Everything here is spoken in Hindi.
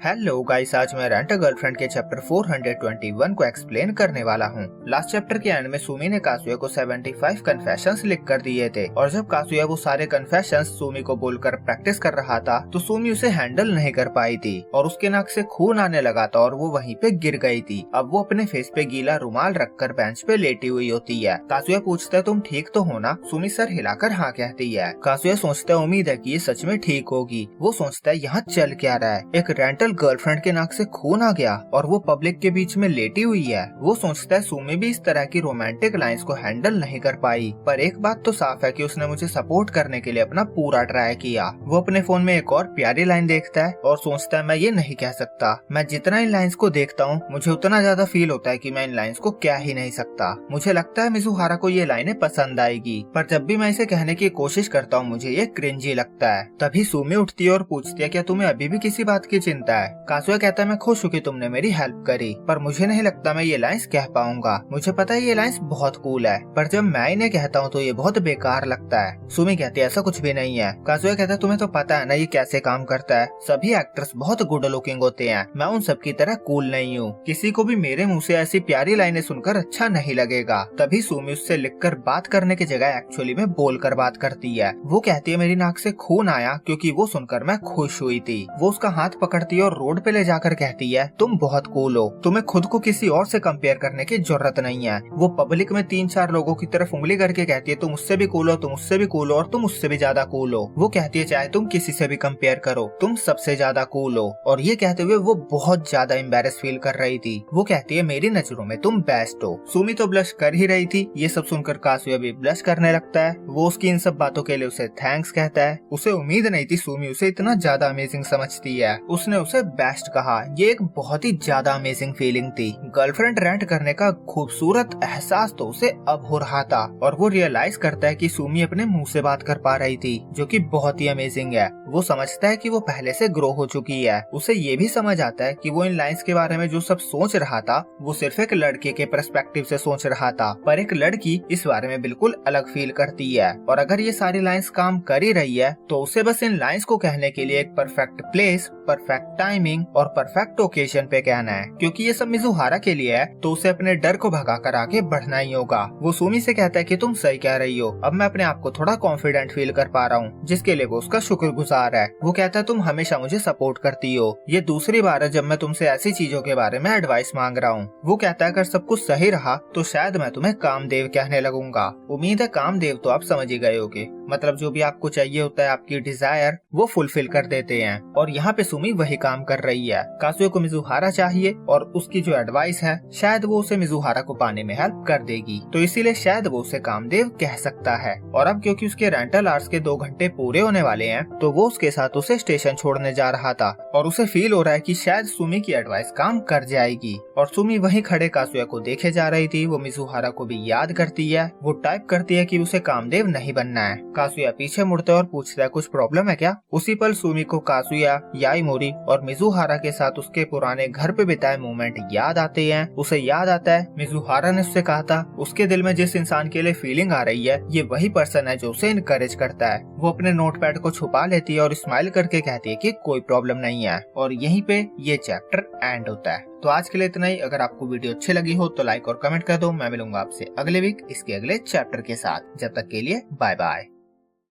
हेलो गाइस, आज मैं रेंट अ गर्लफ्रेंड के चैप्टर 421 को एक्सप्लेन करने वाला हूँ। लास्ट चैप्टर के एंड में सुमी ने कासुया को 75 कन्फेशंस लिख कर दिए थे और जब कासुया वो सारे कन्फेशंस सुमी को बोलकर प्रैक्टिस कर रहा था तो सुमी उसे हैंडल नहीं कर पाई थी और उसके नाक से खून आने लगा था और वो वहीं पे गिर गई थी। अब वो अपने फेस पे गीला रुमाल रखकर बेंच पे लेटी हुई होती है। कासुया पूछता है तुम ठीक तो हो ना? सुमी सर हिलाकर हाँ कहती है। कासुया सोचता है उम्मीद है कि ये सच में ठीक होगी। वो सोचता है यहाँ चल क्या रहा है, एक रेंटल गर्लफ्रेंड के नाक से खून आ गया और वो पब्लिक के बीच में लेटी हुई है। वो सोचता है सुमी भी इस तरह की रोमांटिक लाइंस को हैंडल नहीं कर पाई, पर एक बात तो साफ है कि उसने मुझे सपोर्ट करने के लिए अपना पूरा ट्राई किया। वो अपने फोन में एक और प्यारी लाइन देखता है और सोचता है मैं ये नहीं कह सकता। मैं जितना इन लाइंस को देखता हूँ मुझे उतना ज्यादा फील होता है कि मैं इन लाइंस को कह ही नहीं सकता। मुझे लगता है मिजुहारा को ये लाइनें पसंद आएगी, पर जब भी मैं इसे कहने की कोशिश करता हूँ मुझे ये क्रिंजी लगता है। तभी सुमी उठती है और पूछती है क्या तुम्हें अभी भी किसी बात की चिंता है? कासुया कहता है मैं खुश हूँ कि तुमने मेरी हेल्प करी, पर मुझे नहीं लगता मैं ये लाइंस कह पाऊंगा। मुझे पता है ये लाइंस बहुत कूल है, पर जब मैं इन्हें कहता हूँ तो ये बहुत बेकार लगता है। सुमी कहती है ऐसा कुछ भी नहीं है। कासुया कहता है तुम्हें तो पता है ना ये कैसे काम करता है, सभी एक्टर्स बहुत गुड लुकिंग होते हैं, मैं उन सब की तरह कूल नहीं हूँ। किसी को भी मेरे मुँह से ऐसी प्यारी लाइनें सुनकर अच्छा नहीं लगेगा। तभी सुमी उससे लिखकर बात करने की जगह एक्चुअली में बोलकर बात करती है। वो कहती है मेरी नाक से खून आया क्योंकि वो सुनकर मैं खुश हुई थी। वो उसका हाथ पकड़ती है और रोड पे ले जाकर कहती है तुम बहुत कूल हो, तुम्हें खुद को किसी और से कंपेयर करने की जरूरत नहीं है। वो पब्लिक में 3-4 लोगों की तरफ उंगली करके कहती है तुम उससे भी कूल हो, तुम उससे भी कूल हो और तुम उससे भी ज्यादा कूल हो। वो कहती है चाहे तुम किसी से भी कंपेयर करो तुम सबसे ज्यादा कूल हो। और ये कहते हुए वो बहुत ज्यादा एम्बेरस फील कर रही थी। वो कहती है मेरी नजरों में तुम बेस्ट हो। सुमी तो ब्लश कर ही रही थी। ये सब सुनकर कासुया भी ब्लश करने लगता है। वो उसकी इन सब बातों के लिए उसे थैंक्स कहता है। उसे उम्मीद नहीं थी सुमी उसे इतना ज्यादा अमेजिंग समझती है। उसने उसे बेस्ट कहा। ये एक बहुत ही ज्यादा अमेजिंग फीलिंग थी। गर्लफ्रेंड रेंट करने का खूबसूरत एहसास तो उसे अब हो रहा था और वो रियलाइज करता है कि सुमी अपने मुंह से बात कर पा रही थी, जो कि बहुत ही अमेजिंग है। वो समझता है कि वो पहले से ग्रो हो चुकी है। उसे ये भी समझ आता है कि वो इन लाइंस के बारे में जो सब सोच रहा था वो सिर्फ एक लड़के के पर्सपेक्टिव से सोच रहा था, पर एक लड़की इस बारे में बिल्कुल अलग फील करती है। और अगर ये सारी लाइंस काम कर ही रही है तो उसे बस इन लाइंस को कहने के लिए एक परफेक्ट प्लेस, परफेक्ट टाइमिंग और परफेक्ट ओकेजन पे कहना है। क्योंकि ये सब मिजुहारा के लिए है तो उसे अपने डर को भगाकर आगे बढ़ना ही होगा। वो सुमी से कहता है कि तुम सही कह रही हो, अब मैं अपने आप को थोड़ा कॉन्फिडेंट फील कर पा रहा हूँ, जिसके लिए वो उसका शुक्रगुजार है। वो कहता है तुम हमेशा मुझे सपोर्ट करती हो, ये दूसरी बार है जब मैं तुमसे ऐसी चीजों के बारे में एडवाइस मांग रहा हूँ। वो कहता है अगर सब कुछ सही रहा तो शायद मैं तुम्हें कामदेव कहने लगूंगा। उम्मीद है कामदेव तो आप समझ ही गए होगे, मतलब जो भी आपको चाहिए होता है, आपकी डिजायर वो फुलफिल कर देते हैं। और यहाँ पे सुमी वही काम कर रही है। कासुया को मिजुहारा चाहिए और उसकी जो एडवाइस है शायद वो उसे मिजुहारा को पाने में हेल्प कर देगी, तो इसीलिए शायद वो उसे कामदेव कह सकता है। और अब क्योंकि उसके रेंटल आवर्स के 2 घंटे पूरे होने वाले हैं तो वो उसके साथ उसे स्टेशन छोड़ने जा रहा था और उसे फील हो रहा है कि शायद सुमी की एडवाइस काम कर जाएगी। और सुमी वहीं खड़े कासुया को देखे जा रही थी। वो मिजुहारा को भी याद करती है। वो टाइप करती है कि उसे कामदेव नहीं बनना है। कासुया पीछे मुड़ता है और पूछता है कुछ प्रॉब्लम है क्या? उसी पल सुमी को कासुया, याईमोरी और मिजुहारा के साथ उसके पुराने घर पे बिताए मोमेंट याद आते हैं। उसे याद आता है मिजुहारा ने उससे कहा था उसके दिल में जिस इंसान के लिए फीलिंग आ रही है ये वही पर्सन है जो उसे इनकरेज करता है। वो अपने नोटपैड को छुपा लेती है और स्माइल करके कहती है कि कोई प्रॉब्लम नहीं है। और यहीं पे ये चैप्टर एंड होता है। तो आज के लिए इतना ही। अगर आपको वीडियो अच्छी लगी हो तो लाइक और कमेंट कर दो। मैं मिलूंगा आपसे अगले वीक इसके अगले चैप्टर के साथ। जब तक के लिए बाय बाय।